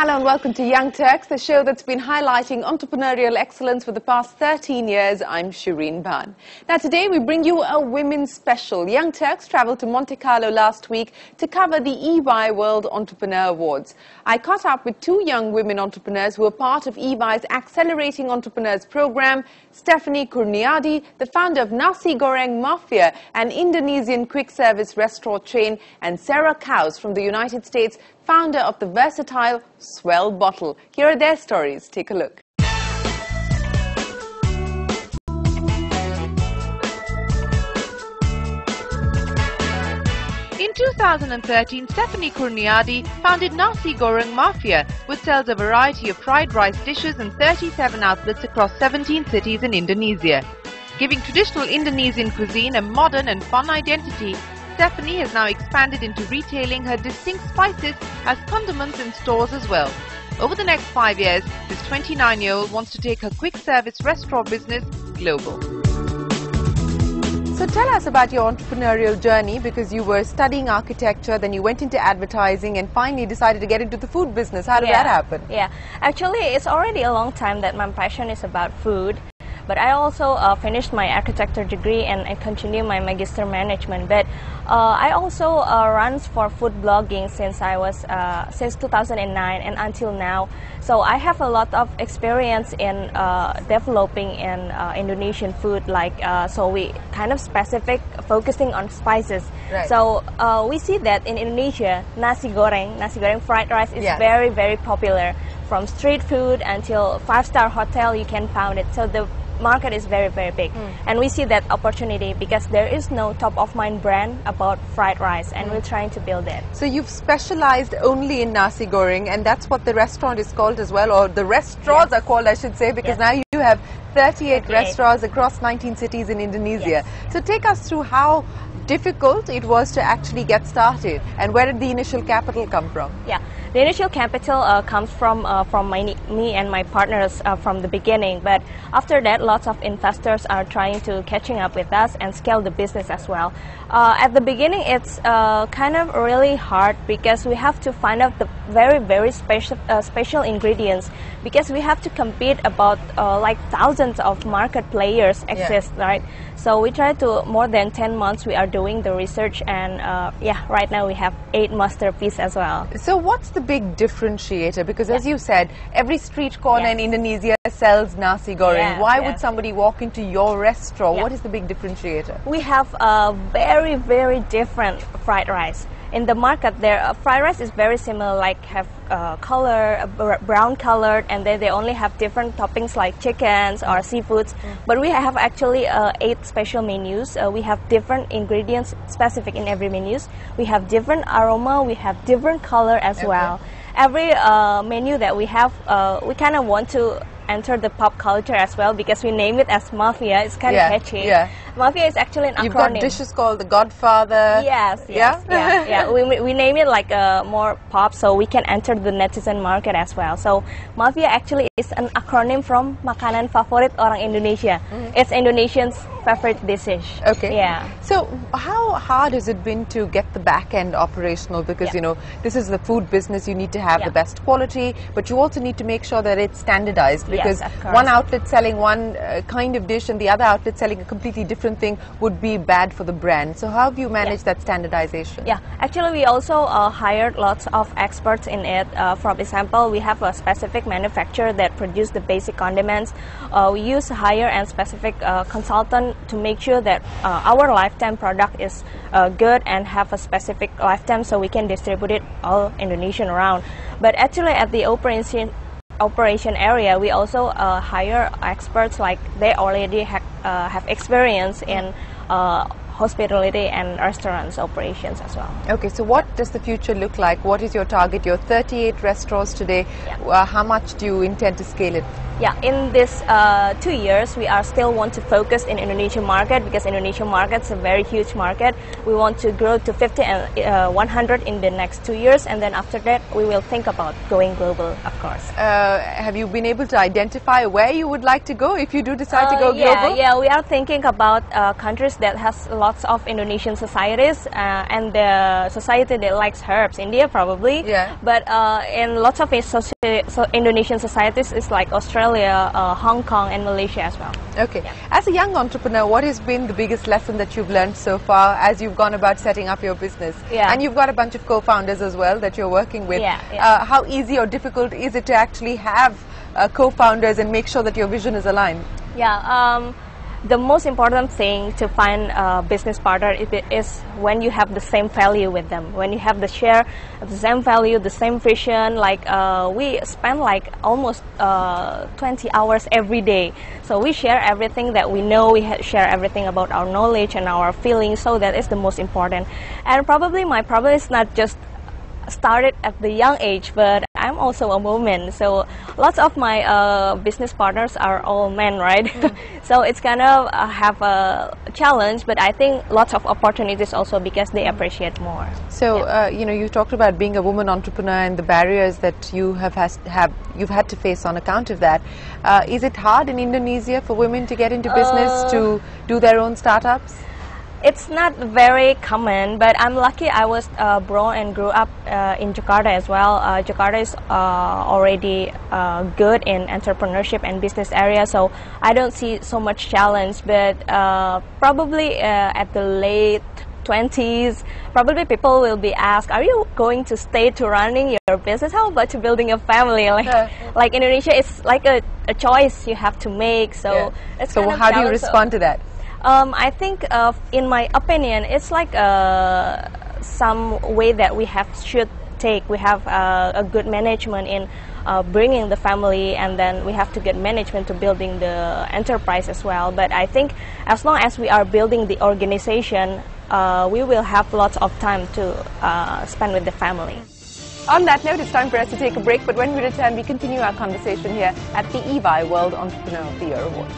Hello and welcome to Young Turks, the show that's been highlighting entrepreneurial excellence for the past 13 years. I'm Shereen Bhan. Now today we bring you a women's special. Young Turks travelled to Monte Carlo last week to cover the EY World Entrepreneur Awards. I caught up with two young women entrepreneurs who are part of EY's Accelerating Entrepreneurs program, Stefanie Kurniadi, the founder of Nasi Goreng Mafia, an Indonesian quick service restaurant chain, and Sarah Kaus from the United States, founder of the versatile Swell Bottle. Here are their stories. Take a look. In 2013, Stefanie Kurniadi founded Nasi Goreng Mafia, which sells a variety of fried rice dishes in 37 outlets across 17 cities in Indonesia. Giving traditional Indonesian cuisine a modern and fun identity, Stefanie has now expanded into retailing her distinct spices as condiments in stores as well. Over the next 5 years, this 29-year-old wants to take her quick service restaurant business global. So tell us about your entrepreneurial journey, because you were studying architecture, then you went into advertising and finally decided to get into the food business. How did that happen? Yeah, actually it's already a long time that my passion is about food. But I also finished my architecture degree and I continue my magister management. But I also run for food blogging since 2009 and until now. So I have a lot of experience in developing in Indonesian food. So we kind of specific focusing on spices. Right. So we see that in Indonesia, nasi goreng fried rice is very, very popular. From street food until five-star hotel, you can find it. So the market is very, very big. And we see that opportunity because there is no top-of-mind brand about fried rice, and we're trying to build it. So you've specialized only in nasi goreng, and that's what the restaurant is called as well, or the restaurants are called, I should say, because now you have 38 restaurants across 19 cities in Indonesia. So take us through how difficult it was to actually get started, and where did the initial capital come from? Yeah, the initial capital comes from me and my partners from the beginning, but after that lots of investors are trying to catching up with us and scale the business as well. At the beginning it's kind of really hard because we have to find out the very, very special ingredients, because we have to compete about like thousands of market players exist, right? So we try to, more than 10 months we are doing the research, and right now we have 8 masterpieces as well. So what's the big differentiator? Because as you said, every street corner in Indonesia sells nasi goreng. Why would somebody walk into your restaurant? What is the big differentiator? We have a very, very different fried rice. In the market, fried rice is very similar, like have brown colored, and then they only have different toppings like chickens or seafoods. But we have actually 8 special menus. We have different ingredients specific in every menus. We have different aroma. We have different color as well. Every menu that we have, we kind of want to enter the pop culture as well, because we name it as Mafia. It's kind of catchy. Mafia is actually an acronym. You've got dishes called the Godfather. Yes. We name it like more pop, so we can enter the netizen market as well. So Mafia actually is an acronym from makanan favorit orang Indonesia. It's Indonesians' favorite dish. Okay. Yeah. So how hard has it been to get the back end operational? Because you know, this is the food business. You need to have the best quality, but you also need to make sure that it's standardized. Because one outlet selling one kind of dish and the other outlet selling a completely different thing would be bad for the brand. So how have you managed that standardization? Yeah, actually we also hired lots of experts in it. For example, we have a specific manufacturer that produce the basic condiments. We use hire and specific consultant to make sure that our lifetime product is good and have a specific lifetime, so we can distribute it all Indonesian around. But actually at the operation area, we also hire experts, like they already have experience in hospitality and restaurants operations as well. Okay, so what does the future look like? What is your target? Your 38 restaurants today. How much do you intend to scale it? Yeah, in this 2 years, we are still want to focus in Indonesian market, because Indonesian market is a very huge market. We want to grow to 50 and 100 in the next 2 years, and then after that, we will think about going global, of course. Have you been able to identify where you would like to go if you do decide to go global? Yeah, we are thinking about countries that has a lot lots of Indonesian societies and the society that likes herbs. India probably, yeah. But in lots of Indonesian societies, it's like Australia, Hong Kong, and Malaysia as well. Okay. Yeah. As a young entrepreneur, what has been the biggest lesson that you've learned so far as you've gone about setting up your business? Yeah. And you've got a bunch of co-founders as well that you're working with. Yeah, yeah. How easy or difficult is it to actually have co-founders and make sure that your vision is aligned? Yeah. The most important thing to find a business partner is when you have the same value with them. When you have the same value, the same vision. Like we spend like almost 20 hours every day. So we share everything that we know. We share everything about our knowledge and our feelings. So that is the most important. And probably my problem is not just started at the young age, but I'm also a woman, so lots of my business partners are all men, right? So it's kind of have a challenge, but I think lots of opportunities also because they appreciate more. So yeah. you know, you talked about being a woman entrepreneur and the barriers that you've had to face on account of that. Is it hard in Indonesia for women to get into business, to do their own startups? It's not very common, but I'm lucky I was born and grew up in Jakarta as well. Jakarta is already good in entrepreneurship and business area, so I don't see so much challenge. But probably at the late 20s, probably people will be asked, are you going to stay to running your business? How about to building a family? Like Indonesia, it's like a choice you have to make. So, yeah. it's so kind of how do you respond to that? I think, in my opinion, it's like some way that we should take. We have a good management in bringing the family, and then we have to get management to building the enterprise as well. But I think as long as we are building the organization, we will have lots of time to spend with the family. On that note, it's time for us to take a break, but when we return, we continue our conversation here at the EY World Entrepreneur of the Year Awards.